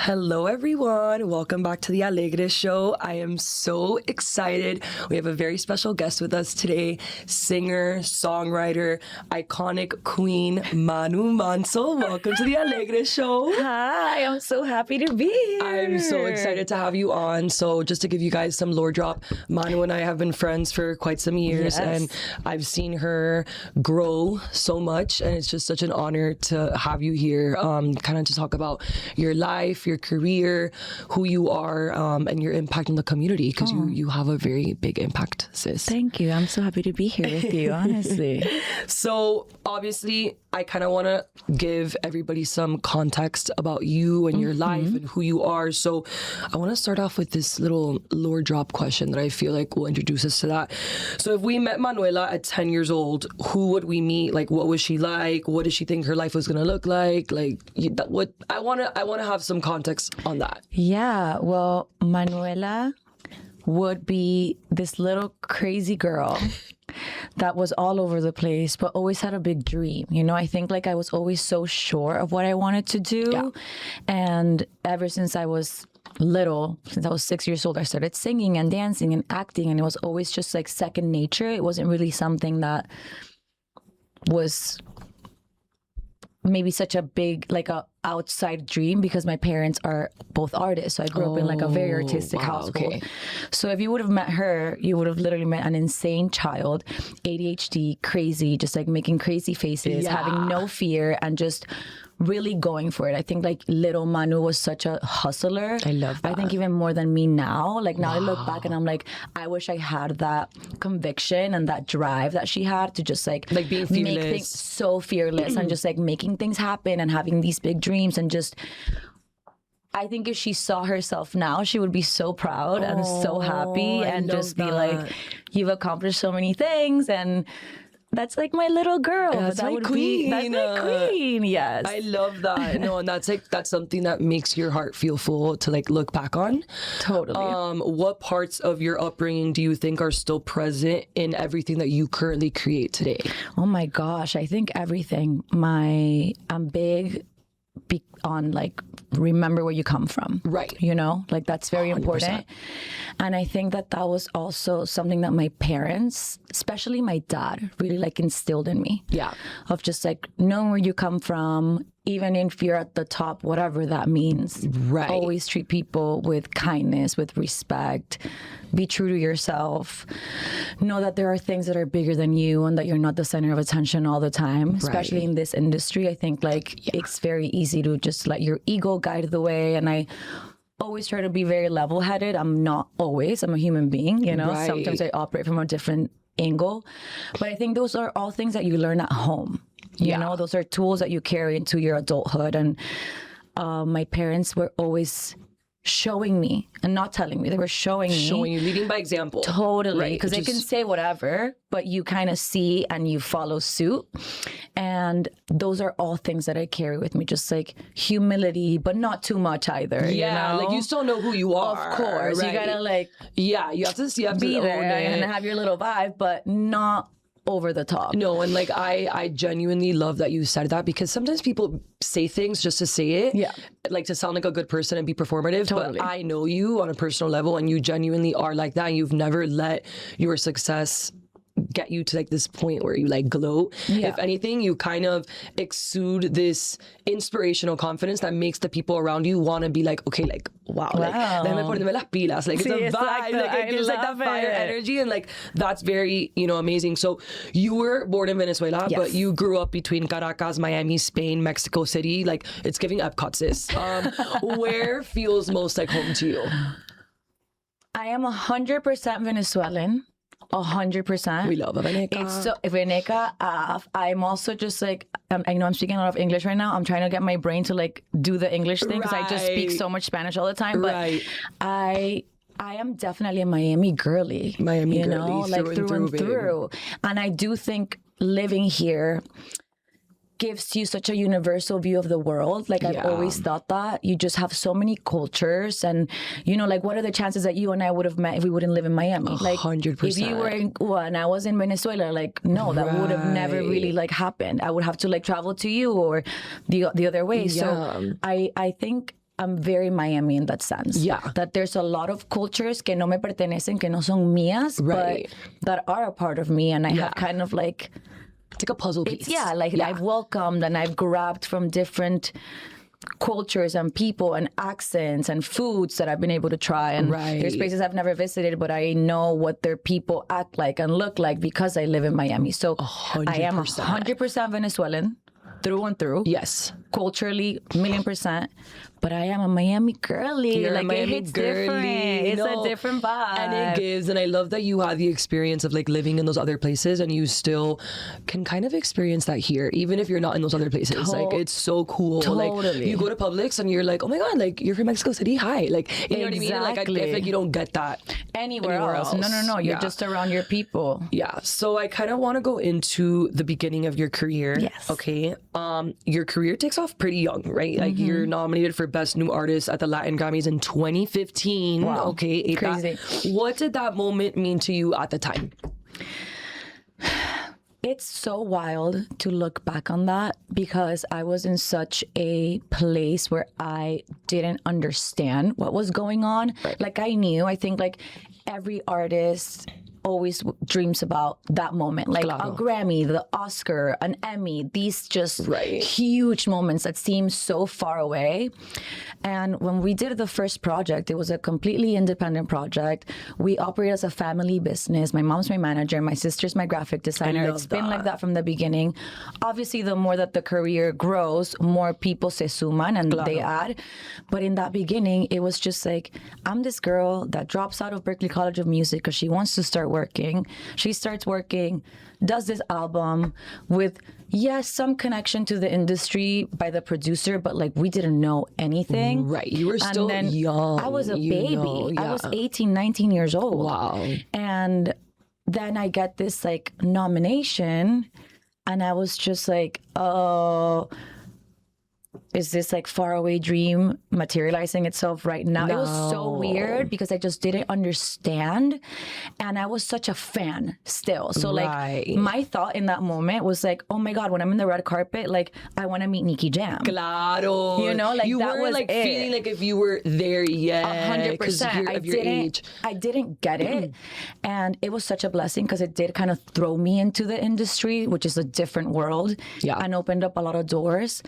Hello, everyone. Welcome back to the Alegre Show. I am so excited. We have a very special guest with us today, singer, songwriter, iconic queen, Manu Manso. Welcome to the Alegre Show. Hi, I'm so happy to be here. I'm so excited to have you on. So just to give you guys some lore drop, Manu and I have been friends for quite some years, and I've seen her grow so much, and it's just such an honor to have you here, kind of to talk about your life, your career, who you are, and your impact on the community, because you have a very big impact, sis. Thank you. I'm so happy to be here with you, honestly. So obviously, I kind of want to give everybody some context about you and your life and who you are. So I want to start off with this little lore drop question that I feel like will introduce us to that. So if we met Manuela at 10 years old, who would we meet? Like, what was she like? What did she think her life was going to look like? Like, what I want to have some context on that. Yeah, well, Manuela would be this little crazy girl that was all over the place, but always had a big dream. You know, I think like I was always so sure of what I wanted to do. Yeah. And ever since I was little, since I was 6 years old, I started singing and dancing and acting, and it was always just like second nature. It wasn't really something that was maybe such a big, like a outside dream, because my parents are both artists. So I grew up in like a very artistic household. Okay. So if you would have met her, you would have literally met an insane child, ADHD, crazy, just like making crazy faces, having no fear, and just really going for it. I think like little Manu was such a hustler. I love that. I think even more than me now. Like now I look back and I'm like, I wish I had that conviction and that drive that she had to just like being fearless. Make things so fearless and just like making things happen and having these big dreams, and just I think if she saw herself now, she would be so proud and so happy and just be like, you've accomplished so many things, and that's like my little girl. That's my queen. That's my queen. Yes. I love that. No, and that's something that makes your heart feel full to like look back on. Totally. What parts of your upbringing do you think are still present in everything that you currently create today? Oh my gosh, I think everything. I'm big on like remember where you come from, right? You know, like that's very 100%. Important. And I think that was also something that my parents, especially my dad, really like instilled in me. Yeah, of just like knowing where you come from, even if you're at the top, whatever that means. Right. Always treat people with kindness, with respect. Be true to yourself. Know that there are things that are bigger than you and that you're not the center of attention all the time, especially in this industry. I think like it's very easy to just let your ego guide the way. And I always try to be very level-headed. I'm not always. I'm a human being, you know. Right. Sometimes I operate from a different angle. But I think those are all things that you learn at home. You know, those are tools that you carry into your adulthood. And my parents were always showing me and not telling me. They were showing you, leading by example. Totally. Because they can say whatever, but you kind of see and you follow suit. And those are all things that I carry with me. Just like humility, but not too much either. Yeah, you know? Like you still know who you are. Of course. Right? You gotta like you have to be there and have your little vibe, but not over the top. No, and like I genuinely love that you said that, because sometimes people say things just to say it, like to sound like a good person and be performative. Totally. But I know you on a personal level, and you genuinely are like that. And you've never let your success get you to like this point where you like glow. If anything, you kind of exude this inspirational confidence that makes the people around you want to be like, okay, like wow. Like déjame ponerme las pilas. Like it's a vibe. Like it gives like that fire energy, and like that's very, you know, amazing. So you were born in Venezuela, but you grew up between Caracas, Miami, Spain, Mexico City. Like it's giving Epcot, sis. Where feels most like home to you? I am 100% Venezuelan. 100%. We love a Veneca. It's so Veneca. I'm also just like I know I'm speaking a lot of English right now. I'm trying to get my brain to like do the English thing because I just speak so much Spanish all the time. But I am definitely a Miami girly. Miami girly, know, like through and through. And I do think living here gives you such a universal view of the world. Like I've always thought that you just have so many cultures, and you know, like what are the chances that you and I would have met if we wouldn't live in Miami? Like 100%. If you were in Cuba and I was in Venezuela, like no, that would have never really like happened. I would have to like travel to you or the other way. So I think I'm very Miami in that sense. Yeah. That there's a lot of cultures que no me pertenecen, que no son mías, right. but that are a part of me. And I have kind of like... It's like a puzzle piece. I've welcomed and I've grabbed from different cultures and people and accents and foods that I've been able to try. And there's places I've never visited, but I know what their people act like and look like because I live in Miami. So 100%. I am 100% Venezuelan through and through. Yes. Culturally, 1,000,000%. But I am a Miami girly. You're like, a Miami it's girly. different. It's a different vibe. And it gives, and I love that you had the experience of like living in those other places and you still can kind of experience that here, even if you're not in those other places. Like, it's so cool. Totally. Like, you go to Publix and you're like, oh my God, like, you're from Mexico City. Hi. Like, you know what I mean? Like, I feel like you don't get that anywhere else. No. You're just around your people. Yeah. So I kind of want to go into the beginning of your career. Yes. Okay. Your career takes off pretty young, right? Like, you're nominated for Best New Artist at the Latin Grammys in 2015. Wow. Okay. Crazy. What did that moment mean to you at the time? It's so wild to look back on that because I was in such a place where I didn't understand what was going on. Right. Like, I knew, I think like every artist always dreams about that moment, like a Grammy, the Oscar, an Emmy, these just huge moments that seem so far away. And when we did the first project, it was a completely independent project. We operate as a family business. My mom's my manager, my sister's my graphic designer. It's been like that from the beginning. Obviously, the more that the career grows, more people se suman and they add. But in that beginning, it was just like, I'm this girl that drops out of Berklee College of Music because she wants to start working. She starts working, does this album with, yes, some connection to the industry by the producer, but like we didn't know anything. Right. You were still young. I was a baby. I was 18, 19 years old. Wow. And then I get this like nomination and I was just like, oh, is this like faraway dream materializing itself right now? No. It was so weird because I just didn't understand. And I was such a fan still. So like my thought in that moment was like, oh my God, when I'm in the red carpet, like I want to meet Nicky Jam. Claro. You know, like you that weren't was like it. feeling like if you were there yet. 100%. I didn't get it. And it was such a blessing because it did kind of throw me into the industry, which is a different world. Yeah. And opened up a lot of doors.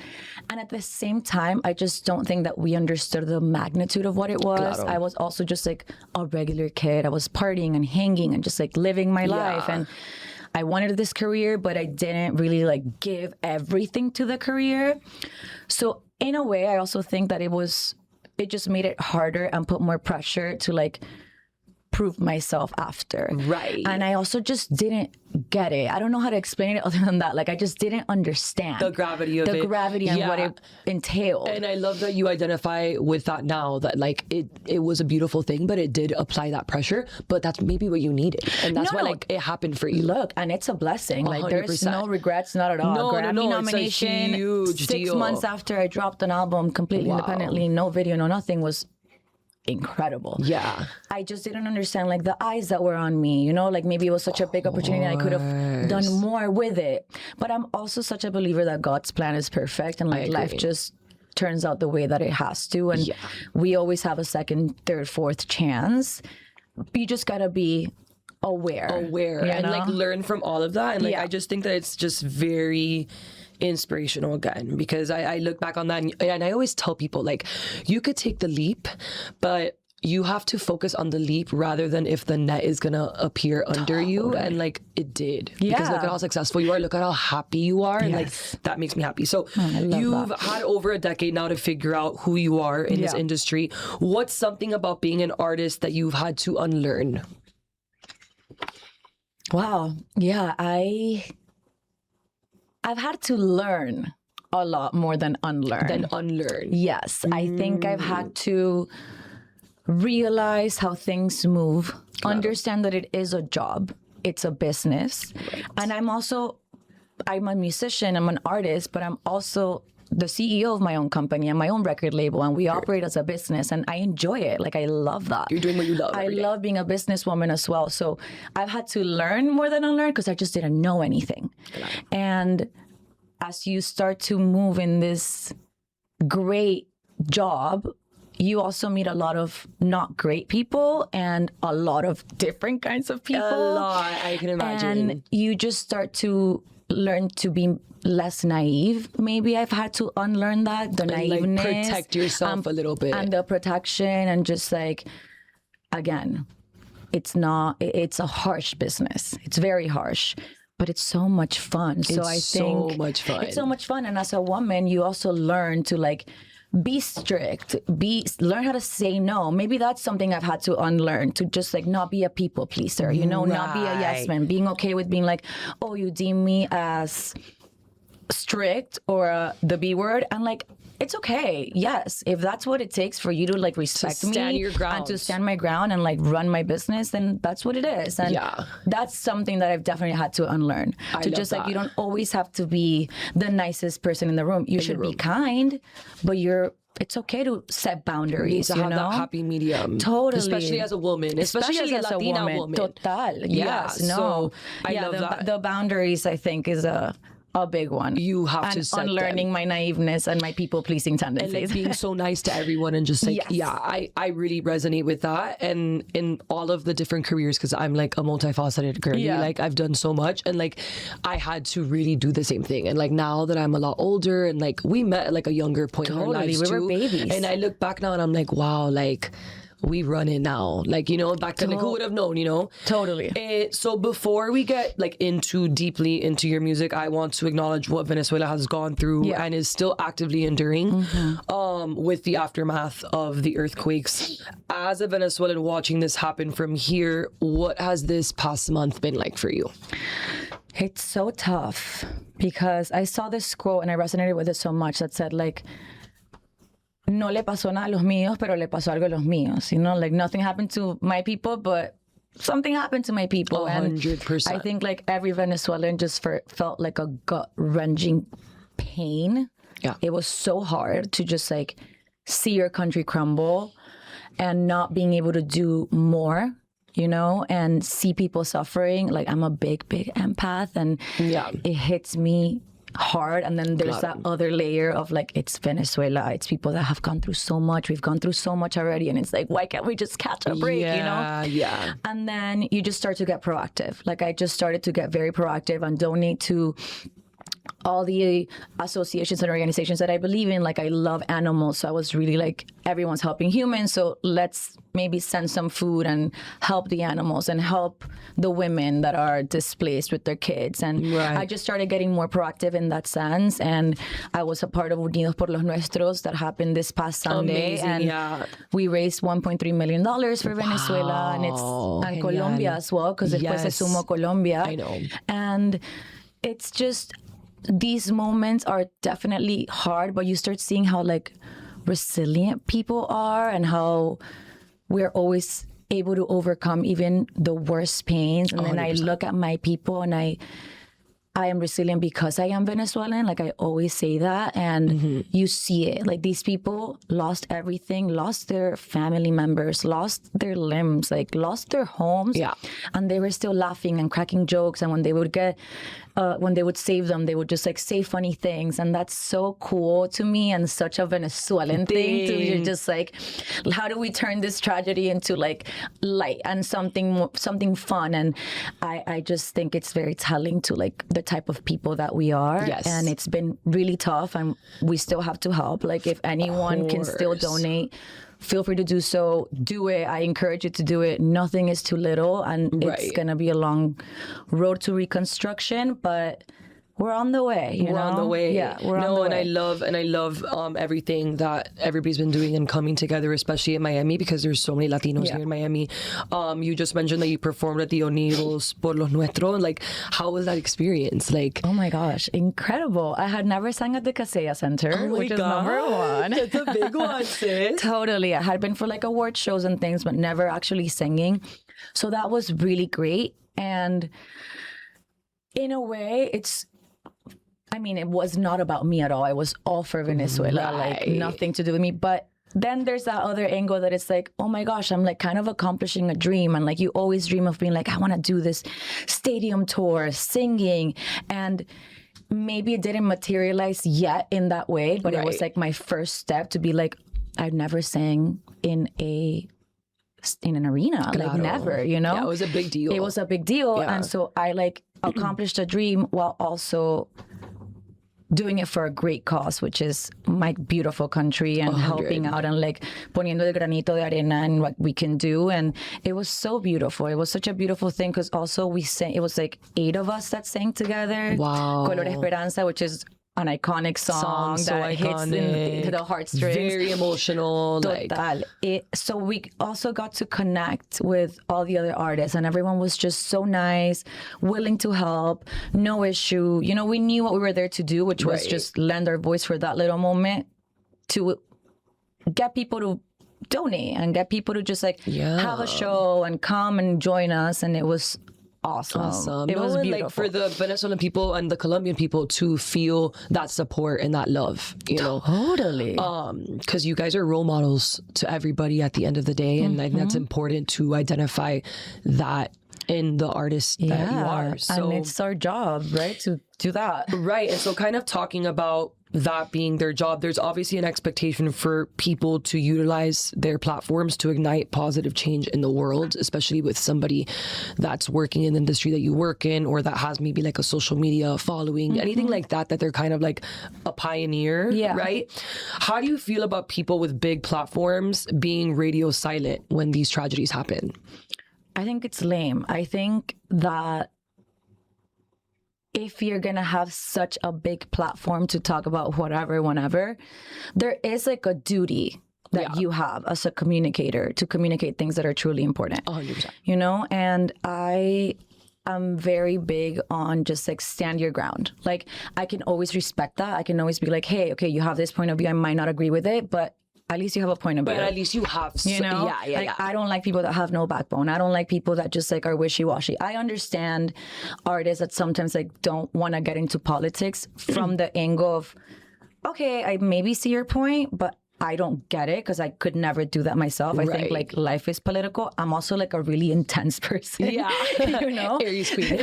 And at the same time, I just don't think that we understood the magnitude of what it was. Claro. I was also just like a regular kid. I was partying and hanging and just like living my life. And I wanted this career, but I didn't really like give everything to the career. So in a way, I also think that it just made it harder and put more pressure to like prove myself after. Right. And I also just didn't get it. I don't know how to explain it other than that. Like I just didn't understand the gravity of it. The gravity and what it entailed. And I love that you identify with that now, that like it was a beautiful thing, but it did apply that pressure. But that's maybe what you needed. And that's why like it happened for you. Look, and it's a blessing. 100%. Like there's no regrets, not at all. No, Grammy nomination, it's a huge 6 months after I dropped an album completely independently, no video, no nothing, was incredible. Yeah. I just didn't understand like the eyes that were on me, you know, like maybe it was such a big opportunity and I could have done more with it. But I'm also such a believer that God's plan is perfect and like life just turns out the way that it has to. And we always have a second, third, fourth chance. You just gotta be aware and like learn from all of that. And like I just think that it's just very inspirational again, because I look back on that and I always tell people like you could take the leap, but you have to focus on the leap rather than if the net is gonna appear under you. And like it did, because look at how successful you are, look at how happy you are, and like that makes me happy. So you've had over a decade now to figure out who you are in this industry. What's something about being an artist that you've had to unlearn? Wow. Yeah, I've had to learn a lot more than unlearn. Yes. I think I've had to realize how things move, understand that it is a job, it's a business. And I'm a musician, I'm an artist, but I'm also the CEO of my own company and my own record label, and we operate as a business, and I enjoy it. Like I love that. You're doing what you love. I love being a businesswoman as well. So I've had to learn more than unlearn because I just didn't know anything. And as you start to move in this great job you also meet a lot of not great people and a lot of different kinds of people. A lot, I can imagine. And you just start to learn to be less naive. Maybe I've had to unlearn that, the naiveness. Like protect yourself a little bit. And the protection, and just like, again, it's a harsh business. It's very harsh. But it's so much fun. So I think so much fun. It's so much fun. And as a woman, you also learn to like be strict, learn how to say no. Maybe that's something I've had to unlearn, to just like not be a people pleaser, you know, not be a yes man, being okay with being like, oh, you deem me as strict or the B word, and like, it's okay. Yes, if that's what it takes for you to like respect me and to stand my ground and like run my business, then that's what it is. And that's something that I've definitely had to unlearn. To just like, you don't always have to be the nicest person in the room. You should be kind, but it's okay to set boundaries. To have that happy medium. Totally. Especially as a woman. Especially as a Latina woman. Total. Yes. No. So I love that. The boundaries, I think, is a big one. You have to set unlearning my naiveness and my people-pleasing tendencies. And like being so nice to everyone and just like, I really resonate with that. And in all of the different careers, because I'm like a multifaceted girly, like I've done so much, and like I had to really do the same thing. And like now that I'm a lot older, and like we met at like a younger point in our lives too. We were babies. And I look back now and I'm like, wow, like we run it now. Like, you know, back then, like, who would have known, you know? Totally. So before we get like deeply into your music, I want to acknowledge what Venezuela has gone through and is still actively enduring with the aftermath of the earthquakes. As a Venezuelan watching this happen from here, what has this past month been like for you? It's so tough, because I saw this quote and I resonated with it so much that said like, no le pasó nada a los míos, pero le pasó algo a los míos. You know, like nothing happened to my people, but something happened to my people. 100%. And I think like every Venezuelan just felt like a gut-wrenching pain. Yeah. It was so hard to just like see your country crumble and not being able to do more, you know, and see people suffering. Like I'm a big empath, and it hits me hard. And then there's that other layer of like, it's Venezuela, it's people that have gone through so much, we've gone through so much already, and it's like, why can't we just catch a break, you know? And then you just start to get proactive. Like I just started to get very proactive and donate to all the associations and organizations that I believe in. Like I love animals, so I was really like, everyone's helping humans, so let's maybe send some food and help the animals and help the women that are displaced with their kids. And I just started getting more proactive in that sense. And I was a part of Unidos por los Nuestros that happened this past Sunday. And we raised $1.3 million for Venezuela, and it's Colombia as well, because después se sumó Colombia. I know. And it's just, these moments are definitely hard, but you start seeing how like resilient people are and how we're always able to overcome even the worst pains. And 100%. Then I look at my people and I am resilient because I am Venezuelan. Like I always say that. And you see it. Like these people lost everything, lost their family members, lost their limbs, like lost their homes. Yeah. And they were still laughing and cracking jokes. And when they would when they would save them, they would just like say funny things. And that's so cool to me, and such a Venezuelan thing to you're just like, how do we turn this tragedy into like light and something fun? And I just think it's very telling to like the type of people that we are. Yes. And it's been really tough, and we still have to help. Like if anyone can still donate, feel free to do so. Do it. I encourage you to do it. Nothing is too little, and it's going to be a long road to reconstruction, but we're on the way. We're on the way. Yeah, we're on the way. I love everything that everybody's been doing and coming together, especially in Miami, because there's so many Latinos here in Miami. You just mentioned that you performed at the Unidos por los Nuestros. Like, how was that experience? Like, oh my gosh, incredible! I had never sang at the Casella Center, which is number one. That's a big one, sis. Totally. I had been for like award shows and things, but never actually singing. So that was really great. And in a way, it was not about me at all. It was all for Venezuela, like nothing to do with me. But then there's that other angle that it's like, oh my gosh, I'm like kind of accomplishing a dream. And like you always dream of being like, I want to do this stadium tour, singing. And maybe it didn't materialize yet in that way, but it was like my first step to be like, I've never sang in an arena, like never, you know? Yeah, it was a big deal. It was a big deal. Yeah. And so I like accomplished a dream while also doing it for a great cause, which is my beautiful country and 100. helping out and like poniendo el granito de arena and what we can do. And it was so beautiful. It was such a beautiful thing because also we sang, it was like 8 of us that sang together. Wow. Color Esperanza, which is an iconic song so that hits into the heartstrings. Very emotional. Total. So we also got to connect with all the other artists, and everyone was just so nice, willing to help, no issue. You know, we knew what we were there to do, which was just lend our voice for that little moment to get people to donate and get people to just like have a show and come and join us. And it was awesome. It was beautiful. Like for the Venezuelan people and the Colombian people to feel that support and that love, you know. Totally. Because you guys are role models to everybody at the end of the day, and I think that's important to identify that in the artist that you are. So, and it's our job, right, to do that. Right. And so kind of talking about that being their job, there's obviously an expectation for people to utilize their platforms to ignite positive change in the world, especially with somebody that's working in the industry that you work in, or that has maybe like a social media following, anything like that, that they're kind of like a pioneer, right? How do you feel about people with big platforms being radio silent when these tragedies happen? I think it's lame. I think that if you're gonna have such a big platform to talk about whatever, whenever, there is like a duty that you have as a communicator to communicate things that are truly important. 100%. You know, and I'm very big on just like stand your ground. Like I can always respect that. I can always be like, hey, okay, you have this point of view. I might not agree with it, but at least you have a point of view. But at least you have, you know? I don't like people that have no backbone. I don't like people that just like are wishy-washy. I understand artists that sometimes like don't want to get into politics from the angle of, okay, I maybe see your point, but I don't get it because I could never do that myself. I think like life is political. I'm also like a really intense person. Yeah. You know? Aries queen.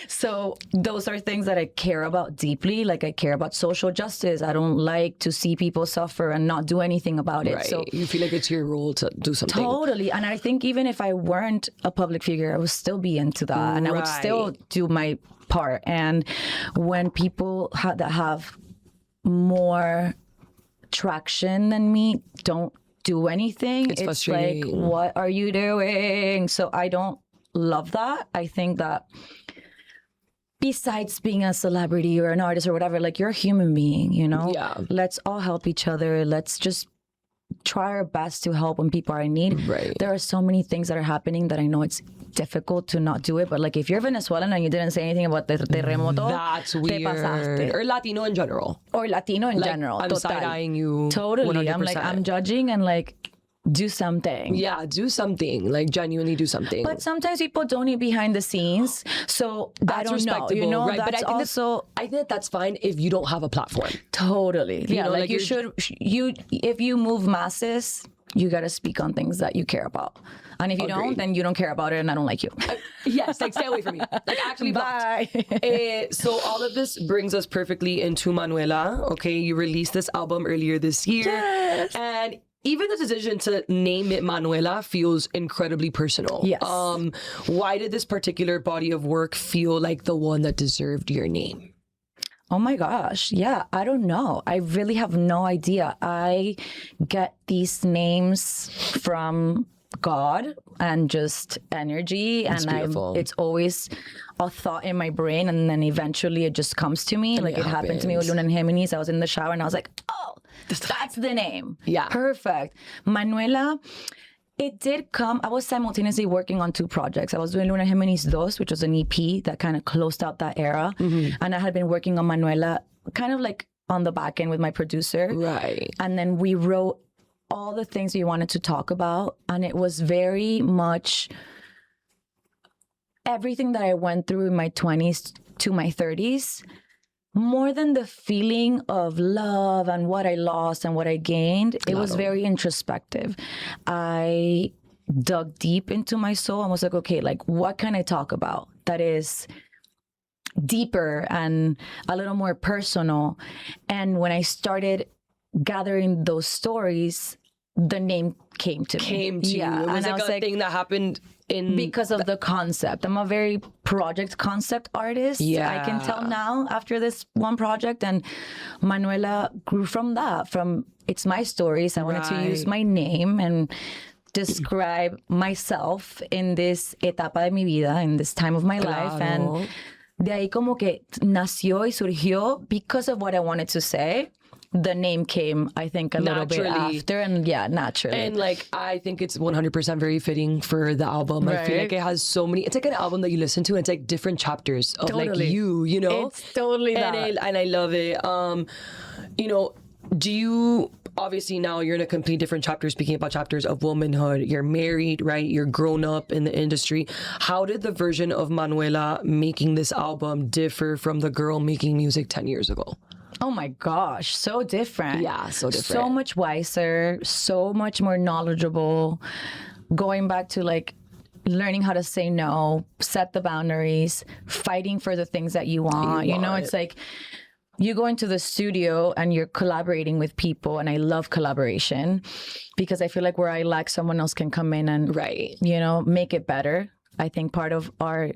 So those are things that I care about deeply. Like I care about social justice. I don't like to see people suffer and not do anything about it. Right. So you feel like it's your role to do something. Totally. And I think even if I weren't a public figure, I would still be into that. And I would still do my part. And when people that have more traction than me don't do anything, it's like, what are you doing? So I don't love that. I think that besides being a celebrity or an artist or whatever, like you're a human being, you know? Let's all help each other. Let's just try our best to help when people are in need. There are so many things that are happening that I know it's difficult to not do it, but like if you're Venezuelan and you didn't say anything about the terremoto, that's weird. Or Latino in general. General. I'm side-eyeing you. Totally. 100%. I'm like, I'm judging and like, do something. Yeah, do something. Like genuinely do something. But sometimes people donate behind the scenes, so that's I don't respectable, know. You know, right? that's but I think that that's fine if you don't have a platform. Totally. You know, like you should. If you move masses, you got to speak on things that you care about. And if you don't, then you don't care about it, and I don't like you. Yes, like stay away from me. Like actually, bye. So all of this brings us perfectly into Manuela. Okay, you released this album earlier this year, and even the decision to name it Manuela feels incredibly personal. Yes. Why did this particular body of work feel like the one that deserved your name? Oh my gosh. Yeah, I don't know. I really have no idea. I get these names from God and just energy, and it's always a thought in my brain, and then eventually it just comes to me. Like it happened to me with Luna and Géminis. I was in the shower and I was like, oh, that's the name. Yeah, perfect. Manuela. It did come. I was simultaneously working on 2 projects. I was doing Luna Géminis Dos, which was an EP that kind of closed out that era, and I had been working on Manuela, kind of like on the back end with my producer. Right. And then we wrote all the things we wanted to talk about, and it was very much everything that I went through in my 20s to my 30s, more than the feeling of love and what I lost and what I gained. It was very introspective. I dug deep into my soul and was like, okay, like what can I talk about that is deeper and a little more personal? And when I started gathering those stories, the name came to me. It was like a thing that happened because of the concept. I'm a very project concept artist. Yeah. I can tell now after this one project, and Manuela grew from that. From it's my stories. I wanted to use my name and describe myself in this etapa de mi vida, in this time of my life. And de ahí como que nació y surgió because of what I wanted to say. The name came, I think, a little bit after, and naturally. And like, I think it's 100% very fitting for the album. I feel like it has so many. It's like an album that you listen to, and it's like different chapters of like you know. It's totally that, and I love it. You know, do you? Obviously, now you're in a complete different chapter, speaking about chapters of womanhood. You're married, right? You're grown up in the industry. How did the version of Manuela making this album differ from the girl making music 10 years ago? Oh my gosh, so different. Yeah, so different. So much wiser, so much more knowledgeable. Going back to like learning how to say no, set the boundaries, fighting for the things that you want. You know, it's like you go into the studio and you're collaborating with people, and I love collaboration because I feel like where I lack, someone else can come in and, you know, make it better. I think part of our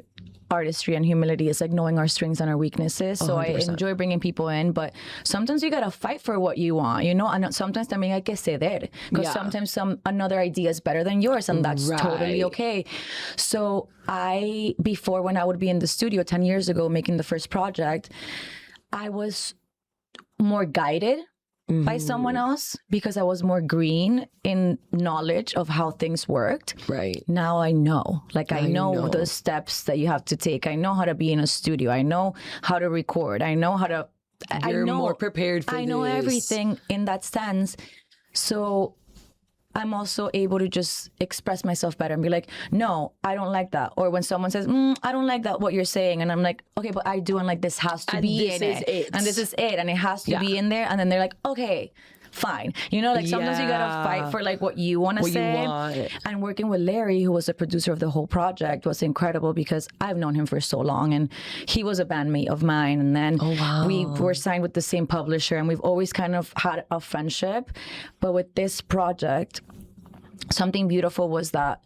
artistry and humility is like knowing our strengths and our weaknesses. So 100%. I enjoy bringing people in, but sometimes you gotta fight for what you want, you know, and sometimes también hay que ceder because sometimes another idea is better than yours, and that's totally okay. So before, when I would be in the studio 10 years ago making the first project, I was more guided by someone else because I was more green in knowledge of how things worked. Right. Now I know. Like I know the steps that you have to take. I know how to be in a studio. I know how to record. I know how to... You're more prepared for this. I know everything in that sense. So I'm also able to just express myself better and be like, no, I don't like that. Or when someone says, I don't like that, what you're saying. And I'm like, okay, but I do. And like, this has to be in it. And this is it. And it has to be in there. And then they're like, okay, fine. You know, like sometimes you gotta fight for like what you want to say. And working with Larry, who was the producer of the whole project, was incredible because I've known him for so long, and he was a bandmate of mine. And then we were signed with the same publisher, and we've always kind of had a friendship. But with this project, something beautiful was that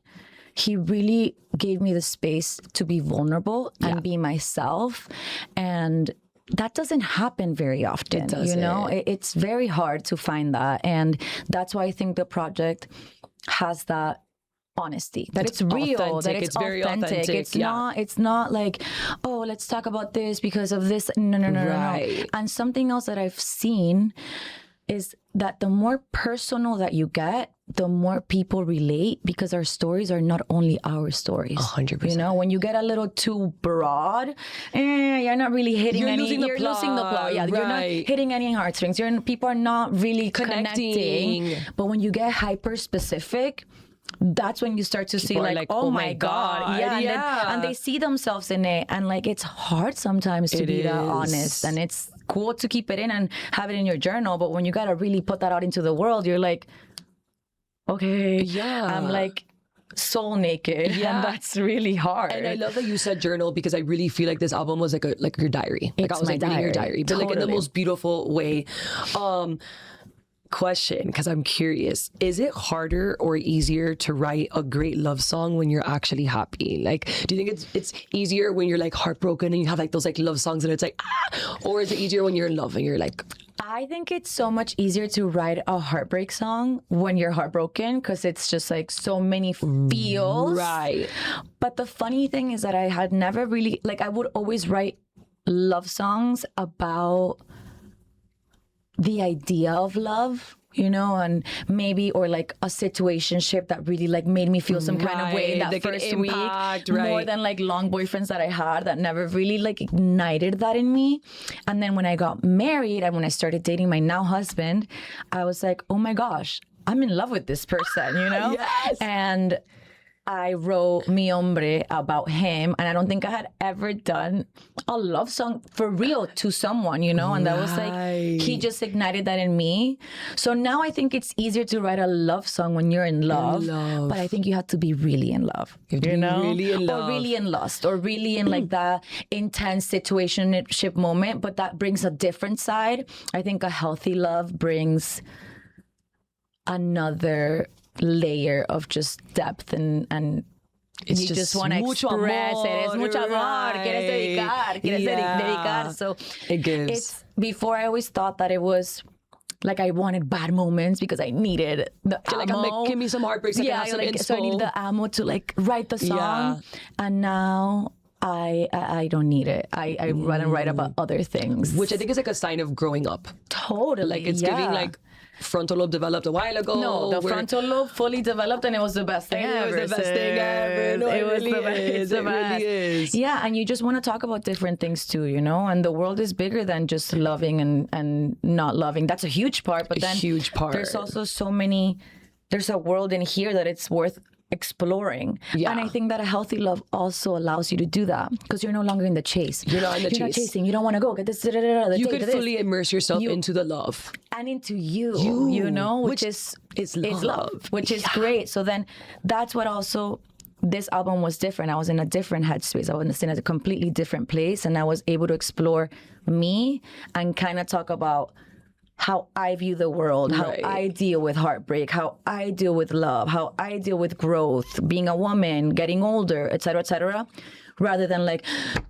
he really gave me the space to be vulnerable and be myself. And that doesn't happen very often, you know? It's very hard to find that. And that's why I think the project has that honesty, that it's real, authentic. That it's very authentic. It's not like, oh, let's talk about this because of this. No. And something else that I've seen is that the more personal that you get, the more people relate, because our stories are not only our stories. 100%. You know, when you get a little too broad, you're not really hitting you're losing the plot. Yeah, you're not hitting any heartstrings. People are not really connecting. But when you get hyper specific, that's when you start to see like, oh my God. Yeah. And they see themselves in it. And like, it's hard sometimes to be that honest. And it's cool to keep it in and have it in your journal. But when you got to really put that out into the world, you're like, okay, I'm like soul naked. And that's really hard. And I love that you said journal, because I really feel like this album was like your diary. Like I was like reading your diary, but like in the most beautiful way. Question, because I'm curious, is it harder or easier to write a great love song when you're actually happy? Like, do you think it's easier when you're like heartbroken and you have like those like love songs and it's like, or is it easier when you're in love and you're like... I think it's so much easier to write a heartbreak song when you're heartbroken, because it's just like so many feels. Right. But the funny thing is that I had never really, like, I would always write love songs about the idea of love, you know, and maybe, or like a situationship that really like made me feel some kind of way in that like first week, more than like long boyfriends that I had that never really like ignited that in me. And then when I got married and when I started dating my now husband, I was like, oh my gosh, I'm in love with this person, you know? And I wrote Mi Hombre about him, and I don't think I had ever done a love song for real to someone, you know? And that was like, he just ignited that in me. So now I think it's easier to write a love song when you're in love. But I think you have to be really in love, you know? Really in love. Or really in lust, or really in like that intense situationship moment. But that brings a different side. I think a healthy love brings another layer of just depth and it's you just want to express it. Es mucho amor. Right. Quieres dedicar. So it gives. It's, before I always thought that it was like I wanted bad moments because I needed the ammo. Like, give me some heartbreaks. So I needed the ammo to like write the song. Yeah. And now I don't need it. I rather write about other things. Which I think is like a sign of growing up. Totally. Like it's giving like frontal lobe developed a while ago. No, the frontal lobe fully developed and it was the best thing ever. It was the best thing ever. No, it really is. It really is. Yeah, and you just want to talk about different things too, you know? And the world is bigger than just loving and not loving. That's a huge part. But then huge part. There's also so many, there's a world in here that it's worth exploring. Yeah. And I think that a healthy love also allows you to do that because you're no longer in the chase. You're not in the chase. You're not chasing. You don't want to go get this. You could fully immerse yourself into the love. And into you know, which is love, which is great. So then that's what also, this album was different. I was in a different headspace. I was in a completely different place and I was able to explore me and kind of talk about how I view the world, how I deal with heartbreak, how I deal with love, how I deal with growth, being a woman, getting older, etc., rather than like,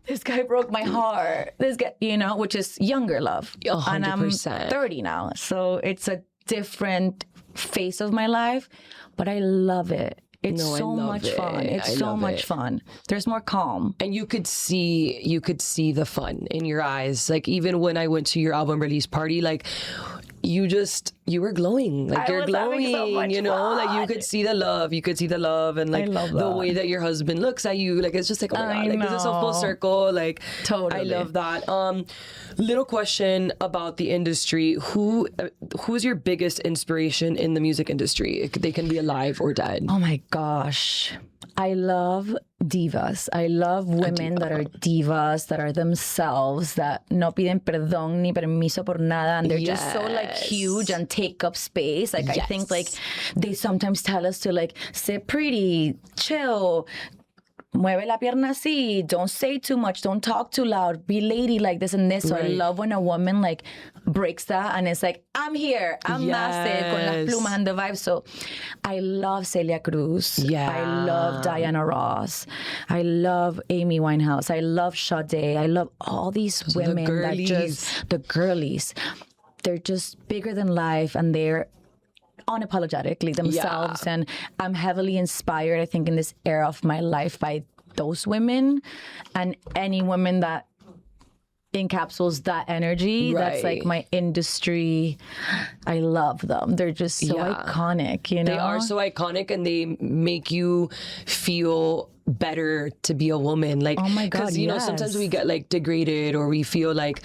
this guy broke my heart, this guy, you know, which is younger love. 100%. And I'm 30 now. So it's a different phase of my life, but I love it. It's so much fun. It's so much fun. There's more calm. And you could see the fun in your eyes. Like even when I went to your album release party, like you were glowing. Like you're glowing, so you know, fun. Like you could see the love. You could see the love and like the way that your husband looks at you. Like it's just like, oh my God, like this is so full circle. Like totally. I love that. Little question about the industry. Who's your biggest inspiration in the music industry? They can be alive or dead. Oh my gosh. I love divas. I love women that are divas, that are themselves, that no piden perdón ni permiso por nada, and they're just so like huge and take up space. Like I think like they sometimes tell us to like sit pretty, chill, mueve la pierna así, don't say too much, don't talk too loud, be lady like this and this. So I love when a woman like breaks that and it's like, I'm here, I'm massive, con las plumas and the vibe. So I love Celia Cruz. Yeah. I love Diana Ross. I love Amy Winehouse. I love Sade. I love all these women that just, the girlies, they're just bigger than life and they're unapologetically themselves. And I'm heavily inspired, I think, in this era of my life by those women and any woman that encapsulates that energy. That's like my industry. I love them. They're just so iconic, you know? They are so iconic and they make you feel better to be a woman. Like, oh my God, because, you know, sometimes we get like degraded or we feel like,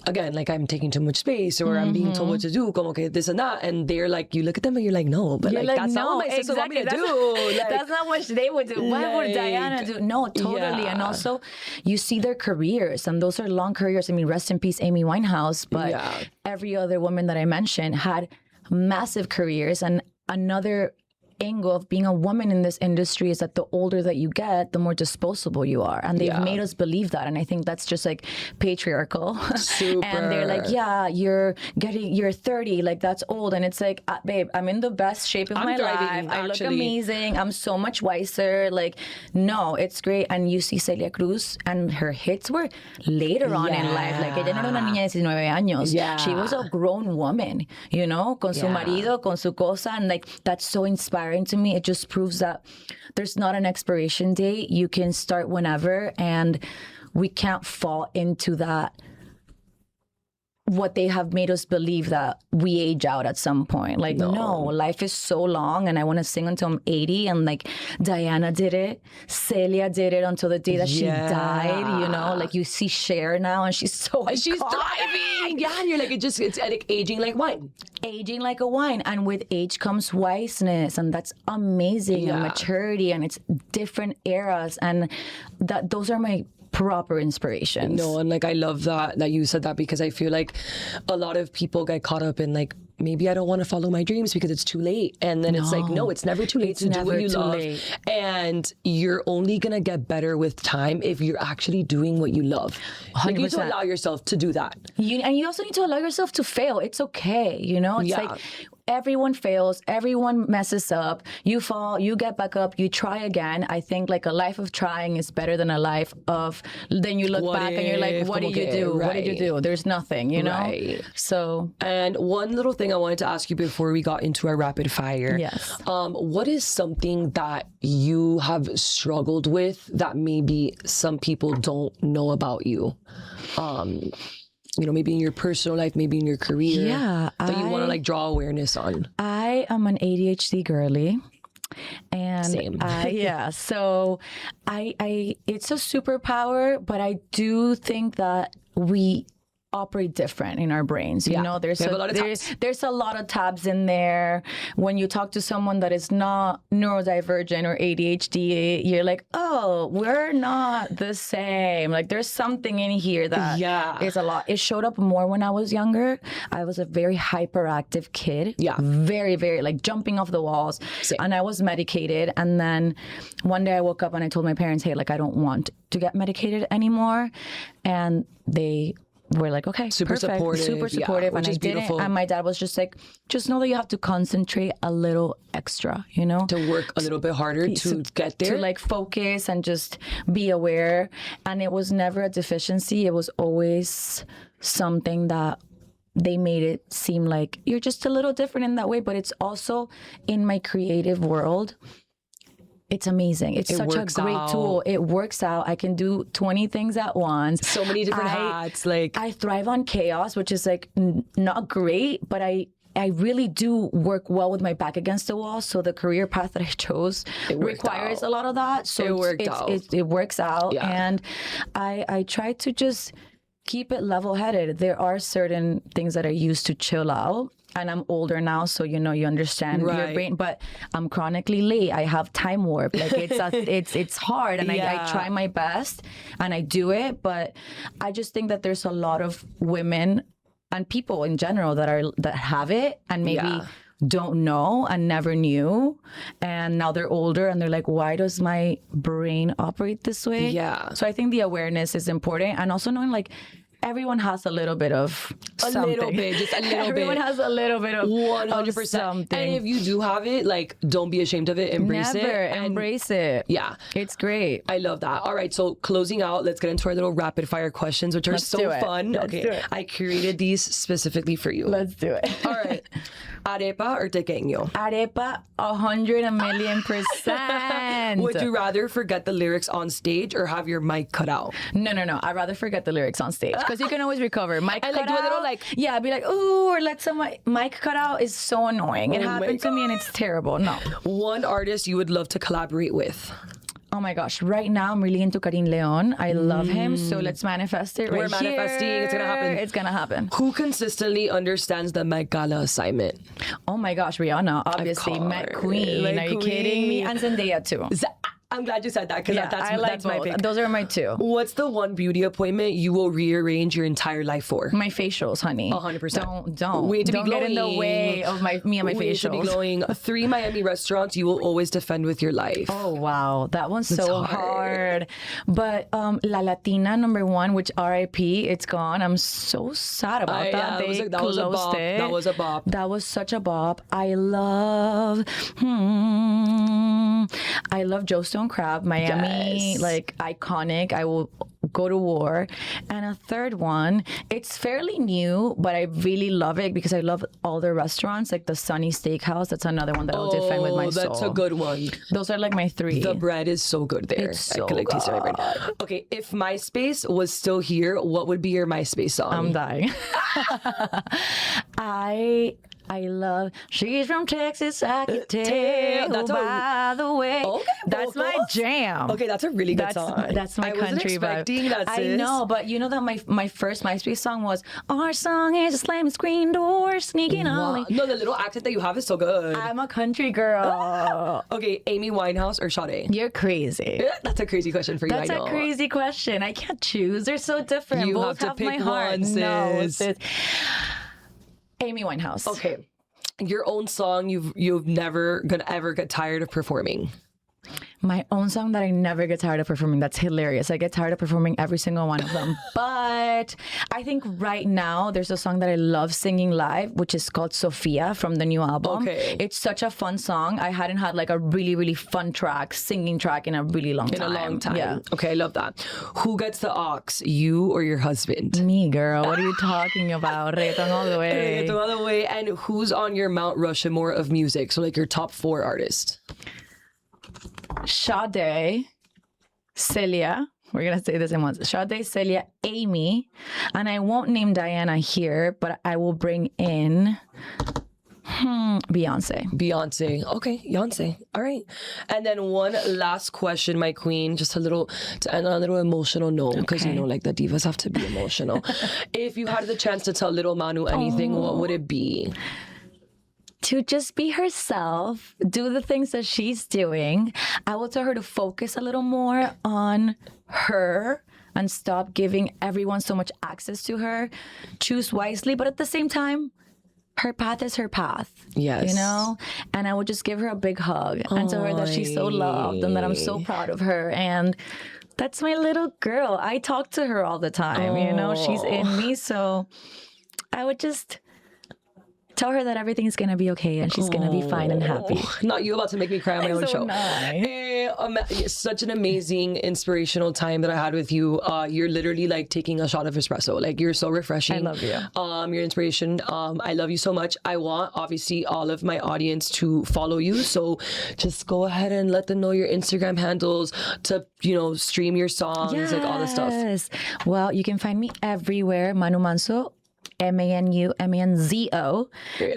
again, like I'm taking too much space or I'm being told what to do, como que this and that. And they're like, you look at them and you're like, no, but like that's not what my sister want me to do. Like, that's not what they would do. What would Diana do? No, totally. And also, you see their careers and those are long careers. I mean, rest in peace, Amy Winehouse. But every other woman that I mentioned had massive careers. And another angle of being a woman in this industry is that the older that you get, the more disposable you are. And they've made us believe that. And I think that's just like patriarchal. Super. And they're like, yeah, you're 30, like that's old. And it's like, babe, I'm in the best shape of my life. I look amazing. I'm so much wiser. Like, no, it's great. And you see Celia Cruz and her hits were later on in life. Like, ella no era una niña de 19 años. She was a grown woman, you know, con su marido, con su cosa. And like, that's so inspiring to me. It just proves that there's not an expiration date. You can start whenever, and we can't fall into that, what they have made us believe that we age out at some point. Like, no, life is so long and I want to sing until I'm 80. And like Diana did it. Celia did it until the day that she died, you know? Like you see Cher now and she's so iconic. She's thriving. Yeah, and you're like, it's like aging like wine. Aging like a wine. And with age comes wiseness. And that's amazing. And maturity. And it's different eras. And those are my proper inspirations. No, and like I love that you said that, because I feel like a lot of people get caught up in like, maybe I don't want to follow my dreams because it's too late. And then it's like, no, it's never too late to do what you love. And you're only going to get better with time if you're actually doing what you love. 100%. Like, you need to allow yourself to do that. And you also need to allow yourself to fail. It's okay, you know? It's like, everyone fails, everyone messes up, you fall, you get back up, you try again. I think like a life of trying is better than a life of, then you look back and you're like, what did you do? What did you do? There's nothing, you know? Right. So. And one little thing I wanted to ask you before we got into our rapid fire. Yes. What is something that you have struggled with that maybe some people don't know about you? You know, maybe in your personal life, maybe in your career, that you want to like draw awareness on. I am an ADHD girly. And Same. So I it's a superpower, but I do think that we operate different in our brains. You know, there's a lot of tabs in there. When you talk to someone that is not neurodivergent or ADHD, you're like, oh, we're not the same. Like there's something in here that is a lot. It showed up more when I was younger. I was a very hyperactive kid. Yeah. Very, very like jumping off the walls. Same. And I was medicated. And then one day I woke up and I told my parents, hey, like I don't want to get medicated anymore. And they were like, okay, super supportive, and I did it. And my dad was just like, just know that you have to concentrate a little extra, you know, to work a little bit harder to get there, to like focus and just be aware. And it was never a deficiency. It was always something that they made it seem like you're just a little different in that way. But it's also in my creative world. It's amazing. It's such a great tool. It works out. I can do 20 things at once. So many different hats. Like I thrive on chaos, which is like not great, but I really do work well with my back against the wall. So the career path that I chose requires a lot of that. So it works out. Yeah. And I try to just keep it level-headed. There are certain things that I use to chill out. And I'm older now, so you know, you understand your brain. But I'm chronically late. I have time warp. Like it's hard, and I try my best, and I do it. But I just think that there's a lot of women and people in general that have it, and maybe don't know and never knew, and now they're older and they're like, why does my brain operate this way? Yeah. So I think the awareness is important, and also knowing like, everyone has a little bit of something. A little bit, just a little bit. Everyone has a little bit of 100%. Something. And if you do have it, like, don't be ashamed of it. Embrace it. Embrace it. Yeah. It's great. I love that. All right, so closing out, let's get into our little rapid fire questions, which are so fun. Let's do it. I curated these specifically for you. Let's do it. All right. Arepa or tequeño? Arepa, 100,000,000%. Would you rather forget the lyrics on stage or have your mic cut out? No. I'd rather forget the lyrics on stage because you can always recover. Mic cut do a little like, I'd be like, ooh, or let someone. Mic cut out is so annoying. It happened to me and it's terrible. No. One artist you would love to collaborate with? Oh my gosh, right now I'm really into Karim Leon. I love him, so let's manifest it. We're manifesting. It's gonna happen. It's gonna happen. Who consistently understands the Met Gala assignment? Oh my gosh, Rihanna, obviously. Met Queen. Are you kidding me? And Zendaya too. I'm glad you said that because that's my pick. Those are my two. What's the one beauty appointment you will rearrange your entire life for? My facials, honey. 100%. Don't get in the way of me and my facials. To be glowing. 3 Miami restaurants you will always defend with your life. Oh wow, that one's so hard. But La Latina #1, which R.I.P. It's gone. I'm so sad about that. They closed it. That was a bop. That was such a bop. I love Joe Stone Crab, Miami, like iconic. I will go to war. And a third one, it's fairly new, but I really love it because I love all their restaurants, like the Sunny Steakhouse. That's another one that I'll defend with my soul. That's a good one. Those are like my 3. The bread is so good there. It's so good. Okay, if MySpace was still here, what would be your MySpace song? I'm dying. I love, she's from Texas, I can tell. That's by the way. Okay, that's my jam. Okay, that's a really good song. That's my country vibe. That, sis. I know, but you know that my first MySpace song was, our song is a slamming screen door, sneaking on. No, the little accent that you have is so good. I'm a country girl. Okay, Amy Winehouse or Sade? You're crazy. That's a crazy question for you, That's a crazy question. I can't choose. They're so different. You Both have to pick my heart. one, sis. No, sis. Amy Winehouse. Okay. Your own song you've never gonna ever get tired of performing? My own song that I never get tired of performing. That's hilarious. I get tired of performing every single one of them. But I think right now there's a song that I love singing live, which is called Sophia from the new album. Okay. It's such a fun song. I hadn't had like a really, really fun singing track in a really long time. In a long time. Yeah. Okay, I love that. Who gets the aux, you or your husband? Me, girl. What are you talking about? Reggaeton all the way. Reggaeton all the way. And who's on your Mount Rushmore of music? So like your top 4 artists. Sade, Celia. We're going to say this in once. Sade, Celia, Amy. And I won't name Diana here, but I will bring in Beyonce. Okay, Beyonce. All right. And then one last question, my queen, just a little, to end on a little emotional note, because you know, like the divas have to be emotional. If you had the chance to tell little Manu anything, what would it be? To just be herself, do the things that she's doing. I will tell her to focus a little more on her and stop giving everyone so much access to her. Choose wisely, but at the same time, her path is her path. Yes. You know? And I would just give her a big hug and tell her that she's so loved and that I'm so proud of her. And that's my little girl. I talk to her all the time, you know? She's in me. So I would just tell her that everything's gonna be okay and she's gonna be fine and happy. Not you about to make me cry on my own show. Nice. Such an amazing, inspirational time that I had with you. You're literally like taking a shot of espresso. Like you're so refreshing. I love you. Your inspiration. I love you so much. I want obviously all of my audience to follow you. So just go ahead and let them know your Instagram handles to, you know, stream your songs, like all this stuff. Yes. Well, you can find me everywhere. Manu Manso. Manumanzo.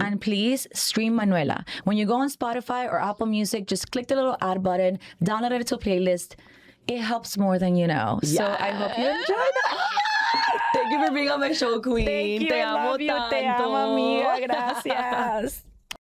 And please stream Manuela. When you go on Spotify or Apple Music, just click the little add button, download it to a playlist. It helps more than you know. Yes. So I hope you enjoy that. Thank you for being on my show, queen. Thank you. Te amo love you. tanto. Te amo, amiga. Gracias.